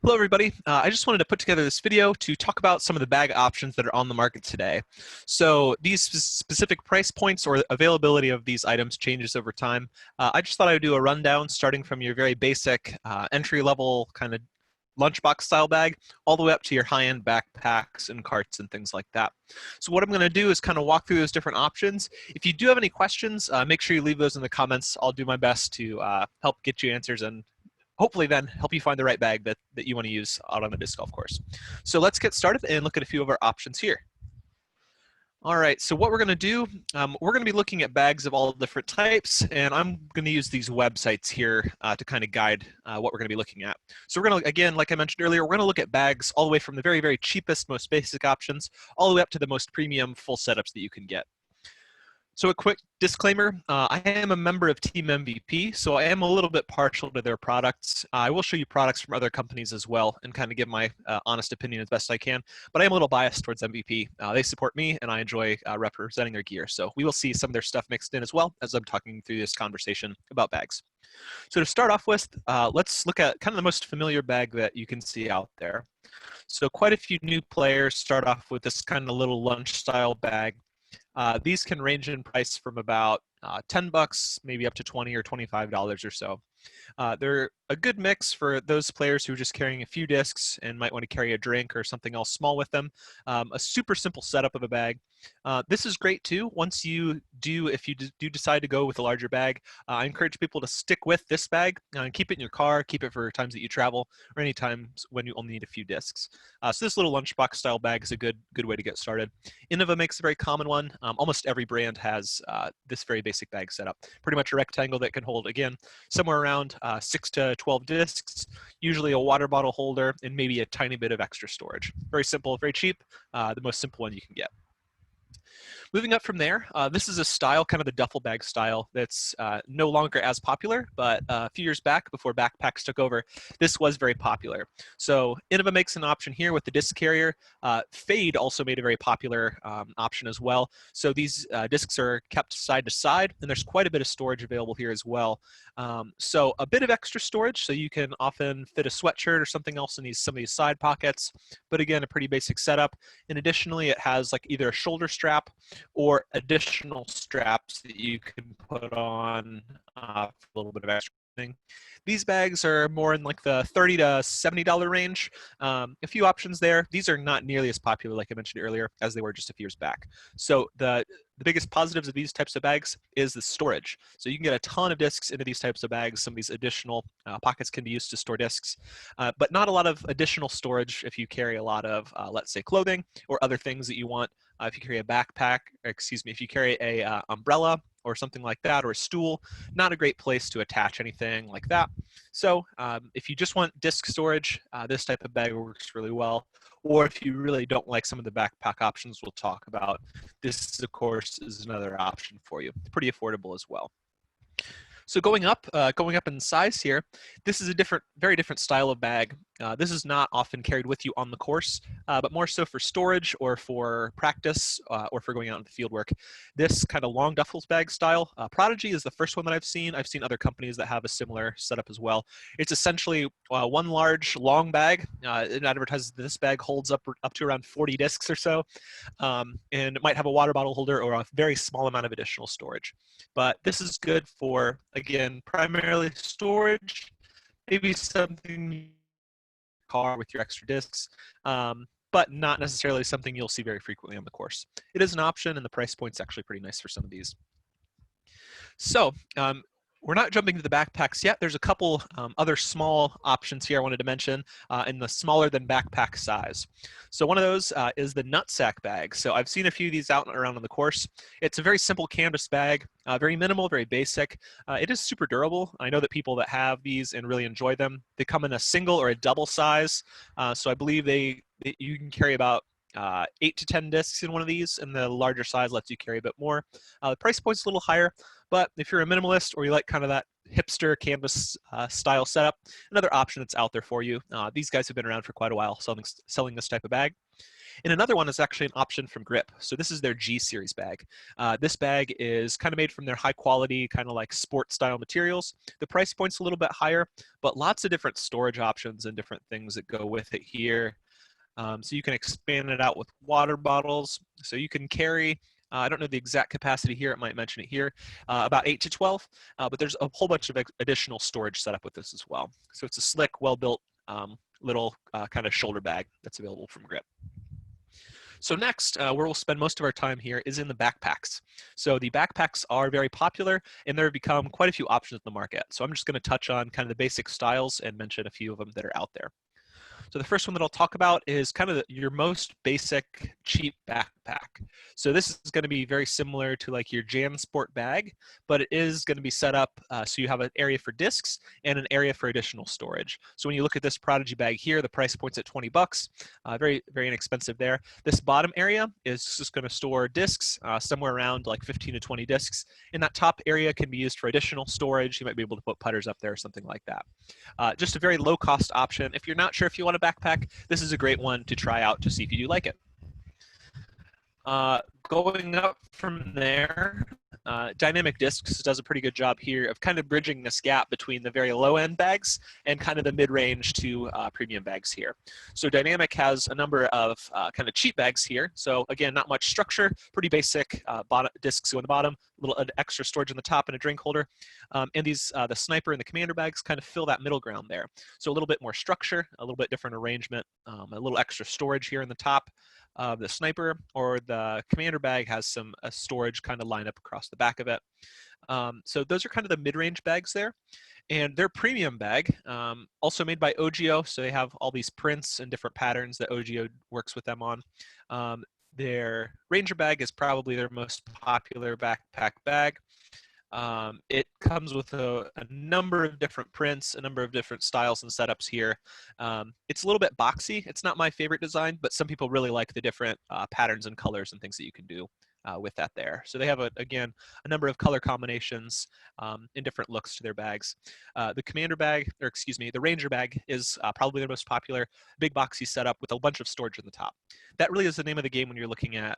Hello, everybody. I just wanted to put together this video to talk about some of the bag options that are on the market today. So these specific price points or availability of these items changes over time. I just thought I would do a rundown starting from your very basic entry-level kind of lunchbox style bag all the way up to your high-end backpacks and carts and things like that. So what I'm going to do is kind of walk through those different options. If you do have any questions, make sure you leave those in the comments. I'll do my best to help get you answers and hopefully then help you find the right bag that you want to use out on the disc golf course. So let's get started and look at a few of our options here. All right, so what we're going to do, we're going to be looking at bags of all different types, and I'm going to use these websites here to kind of guide what we're going to be looking at. So we're going to, again, like I mentioned earlier, we're going to look at bags all the way from the very, very cheapest, most basic options, all the way up to the most premium full setups that you can get. So a quick disclaimer, I am a member of Team MVP, so I am a little bit partial to their products. I will show you products from other companies as well and kind of give my honest opinion as best I can, but I am a little biased towards MVP. They support me and I enjoy representing their gear. So we will see some of their stuff mixed in as well as I'm talking through this conversation about bags. So to start off with, let's look at kind of the most familiar bag that you can see out there. So quite a few new players start off with this kind of little lunch style bag. These can range in price from about $10, maybe up to $20 or $25 or so. They're a good mix for those players who are just carrying a few discs and might want to carry a drink or something else small with them. A super simple setup of a bag. This is great too. Once you do, if you do decide to go with a larger bag, I encourage people to stick with this bag and keep it in your car, keep it for times that you travel or any times when you only need a few discs. So this little lunchbox style bag is a good way to get started. Innova makes a very common one. Almost every brand has this very basic bag setup. Pretty much a rectangle that can hold, again, somewhere around 6 to 12 discs, usually a water bottle holder, and maybe a tiny bit of extra storage. Very simple, very cheap, the most simple one you can get. Moving up from there, this is a style, kind of the duffel bag style, that's no longer as popular, but a few years back, before backpacks took over, this was very popular. So Innova makes an option here with the disc carrier. Fade also made a very popular option as well. So these discs are kept side to side, and there's quite a bit of storage available here as well. So a bit of extra storage, so you can often fit a sweatshirt or something else in some of these side pockets, but again, a pretty basic setup. And additionally, it has like either a shoulder strap or additional straps that you can put on for a little bit of extra thing. These bags are more in like the $30 to $70 range. A few options there. These are not nearly as popular, like I mentioned earlier, as they were just a few years back. So the biggest positives of these types of bags is the storage. So you can get a ton of discs into these types of bags. Some of these additional pockets can be used to store discs, but not a lot of additional storage if you carry a lot of, let's say, clothing or other things that you want. If you carry a backpack, if you carry a umbrella or something like that, or a stool, not a great place to attach anything like that. So if you just want disc storage, this type of bag works really well. Or if you really don't like some of the backpack options we'll talk about, this, of course, is another option for you. Pretty affordable as well. So going up in size here, this is a very different style of bag. This is not often carried with you on the course, but more so for storage or for practice or for going out into field work. This kind of long duffel bag style, Prodigy is the first one that I've seen. I've seen other companies that have a similar setup as well. It's essentially one large long bag. It advertises this bag holds up to around 40 discs or so, and it might have a water bottle holder or a very small amount of additional storage. But this is good for, again, primarily storage, maybe something car with your extra discs, but not necessarily something you'll see very frequently on the course. It is an option, and the price point's actually pretty nice for some of these. So we're not jumping to the backpacks yet. There's a couple other small options here I wanted to mention in the smaller than backpack size. So one of those is the nutsack bag. So I've seen a few of these out and around on the course. It's a very simple canvas bag, very minimal, very basic. It is super durable. I know that people that have these and really enjoy them, they come in a single or a double size. So I believe you can carry about 8 to 10 discs in one of these, and the larger size lets you carry a bit more. The price point's a little higher, but if you're a minimalist or you like kind of that hipster canvas style setup, another option that's out there for you. These guys have been around for quite a while selling this type of bag. And another one is actually an option from Grip. So this is their G series bag. This bag is kind of made from their high quality, kind of like sport style materials. The price point's a little bit higher, but lots of different storage options and different things that go with it here. So you can expand it out with water bottles. So you can carry, I don't know the exact capacity here, it might mention it here, about 8 to 12, but there's a whole bunch of additional storage set up with this as well. So it's a slick, well-built little kind of shoulder bag that's available from Grip. So next, where we'll spend most of our time here is in the backpacks. So the backpacks are very popular, and there have become quite a few options in the market. So I'm just going to touch on kind of the basic styles and mention a few of them that are out there. So the first one that I'll talk about is kind of your most basic cheap backpack. So this is going to be very similar to like your JanSport bag, but it is going to be set up so you have an area for discs and an area for additional storage. So when you look at this Prodigy bag here, the price point's at 20 bucks, very, very inexpensive there. This bottom area is just going to store discs, somewhere around like 15 to 20 discs. And that top area can be used for additional storage. You might be able to put putters up there or something like that. Just a very low cost option. If you're not sure if you want a backpack, this is a great one to try out to see if you do like it. Going up from there, Dynamic Discs does a pretty good job here of kind of bridging this gap between the very low-end bags and kind of the mid-range to premium bags here. So Dynamic has a number of kind of cheap bags here. So again, not much structure, pretty basic discs go on the bottom, a little extra storage on the top and a drink holder. And these, the Sniper and the Commander bags kind of fill that middle ground there. So a little bit more structure, a little bit different arrangement, a little extra storage here in the top. The Sniper or the Commander bag has some storage kind of lined up across the back of it. So those are kind of the mid-range bags there. And their premium bag, also made by OGO, so they have all these prints and different patterns that OGO works with them on. Their Ranger bag is probably their most popular backpack bag. It comes with a number of different prints, a number of different styles and setups here. It's a little bit boxy. It's not my favorite design, but some people really like the different patterns and colors and things that you can do with that there. So they have, again, a number of color combinations and different looks to their bags. The Commander bag, or excuse me, the Ranger bag is probably their most popular, big boxy setup with a bunch of storage in the top. That really is the name of the game when you're looking at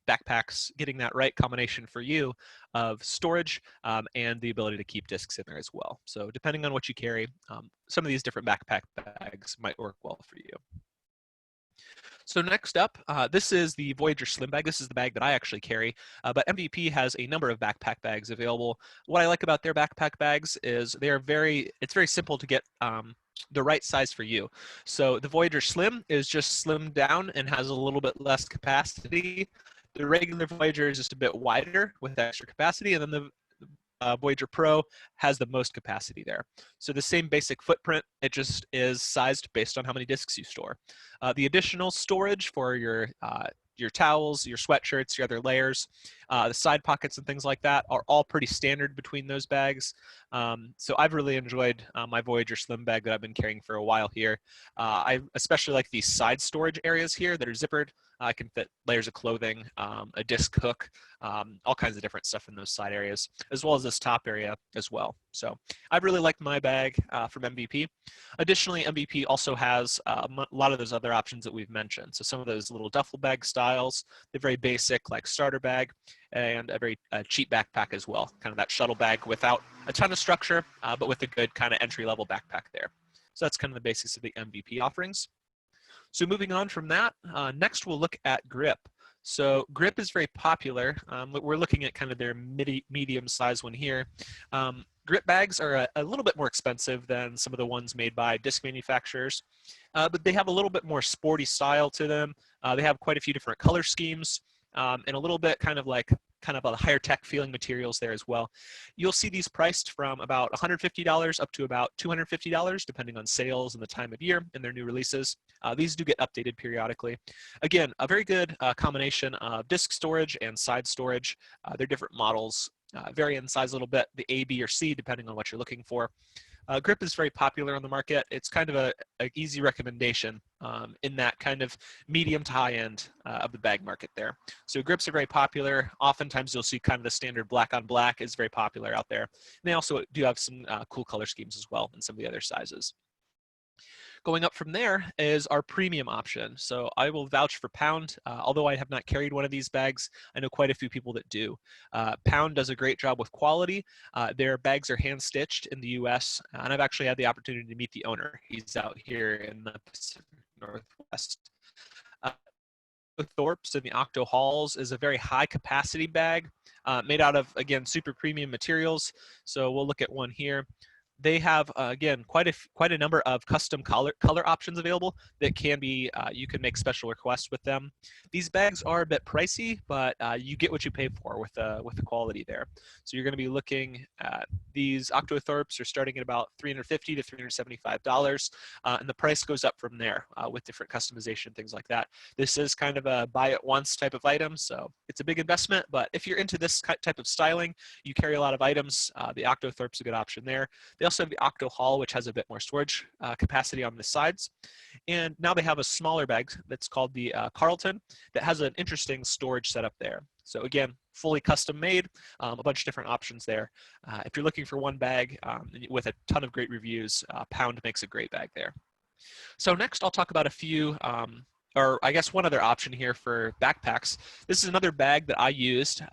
backpacks, getting that right combination for you of storage and the ability to keep discs in there as well. So depending on what you carry, some of these different backpack bags might work well for you. So next up, this is the Voyager Slim bag. This is the bag that I actually carry, but MVP has a number of backpack bags available. What I like about their backpack bags is it's very simple to get the right size for you. So the Voyager Slim is just slimmed down and has a little bit less capacity. The regular Voyager is just a bit wider with extra capacity, and then the Voyager Pro has the most capacity there. So the same basic footprint, it just is sized based on how many discs you store. The additional storage for your towels, your sweatshirts, your other layers, the side pockets and things like that are all pretty standard between those bags. So I've really enjoyed my Voyager Slim bag that I've been carrying for a while here. I especially like these side storage areas here that are zippered. I can fit layers of clothing, a disc hook, all kinds of different stuff in those side areas, as well as this top area as well. So I've really liked my bag from MVP. Additionally, MVP also has a lot of those other options that we've mentioned. So some of those little duffel bag styles, the very basic like starter bag, and a very cheap backpack as well, kind of that shuttle bag without a ton of structure, but with a good kind of entry-level backpack there. So that's kind of the basics of the MVP offerings. So moving on from that, next we'll look at Grip. So Grip is very popular. We're looking at kind of their medium size one here. Grip bags are a little bit more expensive than some of the ones made by disc manufacturers, but they have a little bit more sporty style to them. They have quite a few different color schemes and a little bit kind of a higher tech feeling materials there as well. You'll see these priced from about $150 up to about $250, depending on sales and the time of year and their new releases. These do get updated periodically. Again, a very good combination of disk storage and side storage. They're different models, vary in size a little bit, the A, B, or C, depending on what you're looking for. Grip is very popular on the market. It's kind of an easy recommendation in that kind of medium to high end of the bag market there. So grips are very popular. Oftentimes you'll see kind of the standard black on black is very popular out there. And they also do have some cool color schemes as well in some of the other sizes. Going up from there is our premium option. So I will vouch for Pound. Although I have not carried one of these bags, I know quite a few people that do. Pound does a great job with quality. Their bags are hand stitched in the US, and I've actually had the opportunity to meet the owner. He's out here in the Pacific Northwest. Uh, Thorpe's in the Octo Halls is a very high capacity bag made out of, again, super premium materials. So we'll look at one here. They have, again, quite a number of custom color options available that can be, you can make special requests with them. These bags are a bit pricey, but you get what you pay for with the quality there. So you're going to be looking at these Octothorpes are starting at about $350 to $375, and the price goes up from there with different customization, things like that. This is kind of a buy it once type of item, so it's a big investment, but if you're into this type of styling, you carry a lot of items, the Octothorpe's a good option there. They also have the Octo Hall, which has a bit more storage capacity on the sides. And now they have a smaller bag that's called the Carlton that has an interesting storage setup there. So again, fully custom made, a bunch of different options there. If you're looking for one bag with a ton of great reviews, Pound makes a great bag there. So next I'll talk about a few, or I guess one other option here for backpacks. This is another bag that I used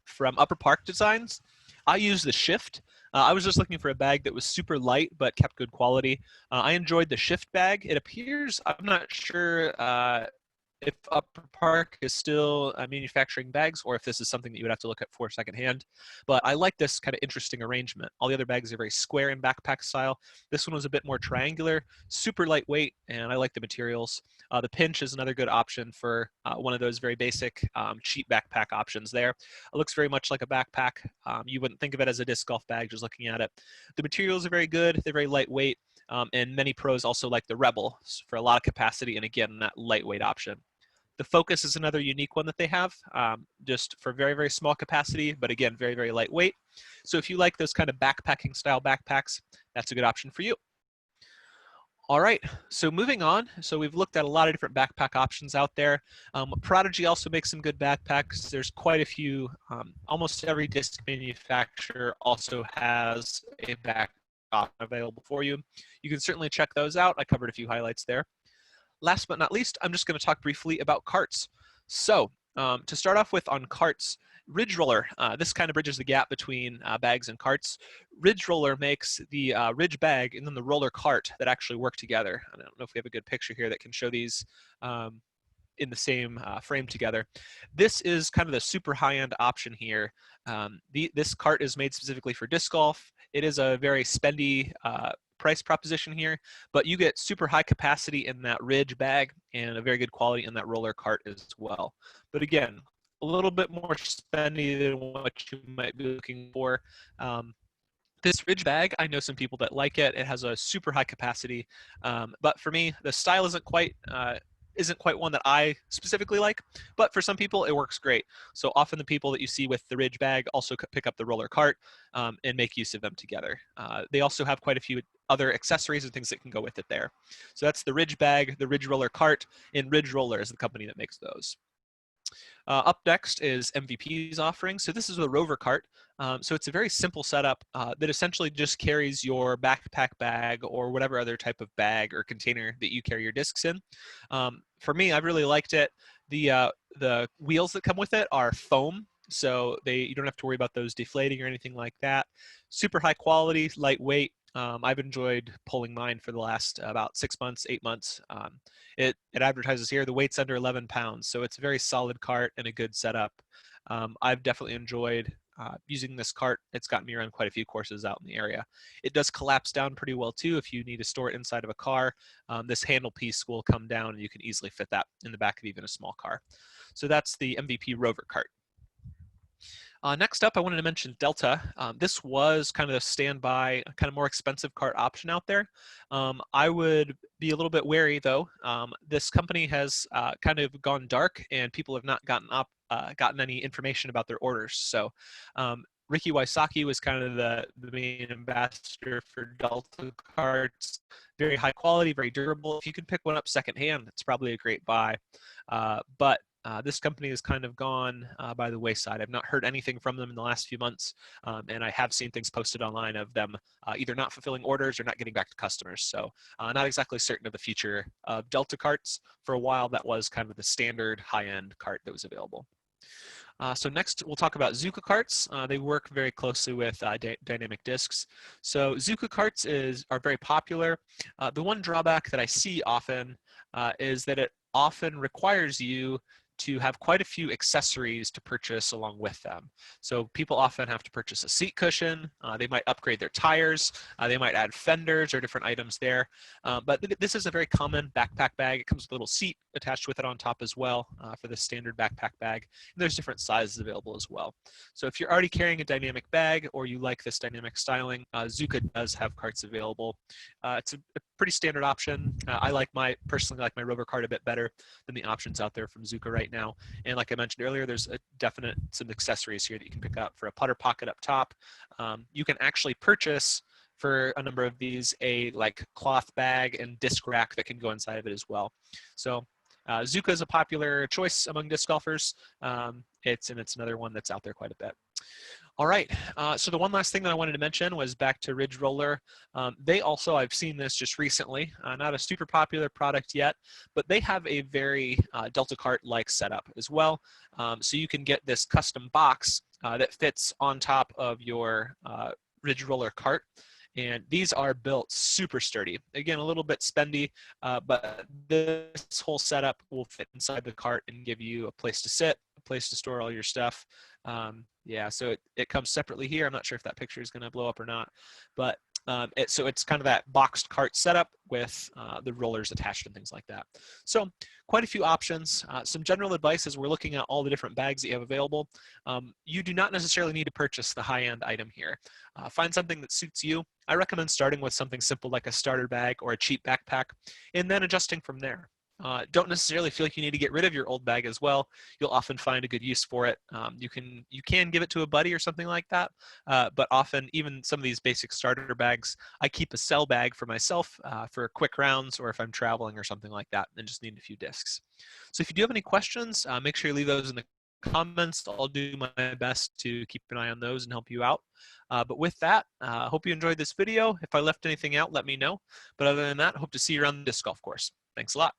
from Upper Park Designs. I use the Shift. I was just looking for a bag that was super light but kept good quality. I enjoyed the Shift bag. It appears, I'm not sure if Upper Park is still manufacturing bags or if this is something that you would have to look at for secondhand. But I like this kind of interesting arrangement. All the other bags are very square in backpack style. This one was a bit more triangular, super lightweight, and I like the materials. The Pinch is another good option for one of those very basic cheap backpack options there. It looks very much like a backpack. You wouldn't think of it as a disc golf bag just looking at it. The materials are very good. They're very lightweight. And many pros also like the Rebel for a lot of capacity and, again, that lightweight option. The Focus is another unique one that they have, just for very, very small capacity, but again, very, very lightweight. So if you like those kind of backpacking style backpacks, that's a good option for you. All right, so moving on. So we've looked at a lot of different backpack options out there. Prodigy also makes some good backpacks. There's quite a few. Almost every disc manufacturer also has a backpack available for you. You can certainly check those out. I covered a few highlights there. Last but not least, I'm just going to talk briefly about carts. So to start off with on carts, Ridge Roller, this kind of bridges the gap between bags and carts. Ridge Roller makes the Ridge bag and then the roller cart that actually work together. I don't know if we have a good picture here that can show these in the same frame together. This is kind of the super high-end option here. This cart is made specifically for disc golf. It is a very spendy price proposition here, but you get super high capacity in that Ridge bag and a very good quality in that roller cart as well. But again, a little bit more spendy than what you might be looking for. This Ridge bag, I know some people that like it. It has a super high capacity, but for me, the style isn't quite one that I specifically like, but for some people it works great. So often the people that you see with the Ridge bag also pick up the roller cart and make use of them together. They also have quite a few other accessories and things that can go with it there. So that's the Ridge bag, the Ridge roller cart, and Ridge Roller is the company that makes those. Up next is MVP's offering. So this is a rover cart. So it's a very simple setup that essentially just carries your backpack bag or whatever other type of bag or container that you carry your discs in. For me, I've really liked it. The wheels that come with it are foam, so you don't have to worry about those deflating or anything like that. Super high quality, lightweight. I've enjoyed pulling mine for the last about 6 months, 8 months. It advertises here the weight's under 11 pounds, so it's a very solid cart and a good setup. I've definitely enjoyed using this cart. It's gotten me around quite a few courses out in the area. It does collapse down pretty well too if you need to store it inside of a car. This handle piece will come down and you can easily fit that in the back of even a small car. So that's the MVP Rover cart. Next up, I wanted to mention Delta. This was kind of a standby, kind of more expensive cart option out there. I would be a little bit wary though. This company has kind of gone dark and people have not gotten any information about their orders. So Ricky Wysocki was kind of the main ambassador for Delta carts. Very high quality, very durable. If you can pick one up secondhand, it's probably a great buy. But This company has kind of gone by the wayside. I've not heard anything from them in the last few months, and I have seen things posted online of them either not fulfilling orders or not getting back to customers. So not exactly certain of the future of Delta carts. For a while, that was kind of the standard high-end cart that was available. So next, we'll talk about Zuka carts. They work very closely with dynamic disks. So Zuka carts are very popular. The one drawback that I see often is that it often requires you to have quite a few accessories to purchase along with them. So people often have to purchase a seat cushion. They might upgrade their tires. They might add fenders or different items there. But this is a very common backpack bag. It comes with a little seat attached with it on top as well for the standard backpack bag. And there's different sizes available as well. So if you're already carrying a dynamic bag or you like this dynamic styling, Zuka does have carts available. It's a pretty standard option. I personally like my Rover cart a bit better than the options out there from Zuka right now. And like I mentioned earlier, there's some accessories here that you can pick up for a putter pocket up top. You can actually purchase for a number of these a cloth bag and disc rack that can go inside of it as well. So Zuka is a popular choice among disc golfers. It's another one that's out there quite a bit. All right, so the one last thing that I wanted to mention was back to Ridge Roller. They also, I've seen this just recently, not a super popular product yet, but they have a very Delta Cart-like setup as well. So you can get this custom box that fits on top of your Ridge Roller cart. And these are built super sturdy. Again, a little bit spendy, but this whole setup will fit inside the cart and give you a place to sit, a place to store all your stuff. Yeah, so it comes separately here. I'm not sure if that picture is going to blow up or not, but so it's kind of that boxed cart setup with the rollers attached and things like that. So quite a few options. Some general advice as we're looking at all the different bags that you have available. You do not necessarily need to purchase the high-end item here. Find something that suits you. I recommend starting with something simple like a starter bag or a cheap backpack, and then adjusting from there. Don't necessarily feel like you need to get rid of your old bag as well. You'll often find a good use for it. You can give it to a buddy or something like that, but often even some of these basic starter bags, I keep a cell bag for myself for quick rounds or if I'm traveling or something like that and just need a few discs. So if you do have any questions, make sure you leave those in the comments. I'll do my best to keep an eye on those and help you out. But with that, I hope you enjoyed this video. If I left anything out, let me know. But other than that, hope to see you around the disc golf course. Thanks a lot.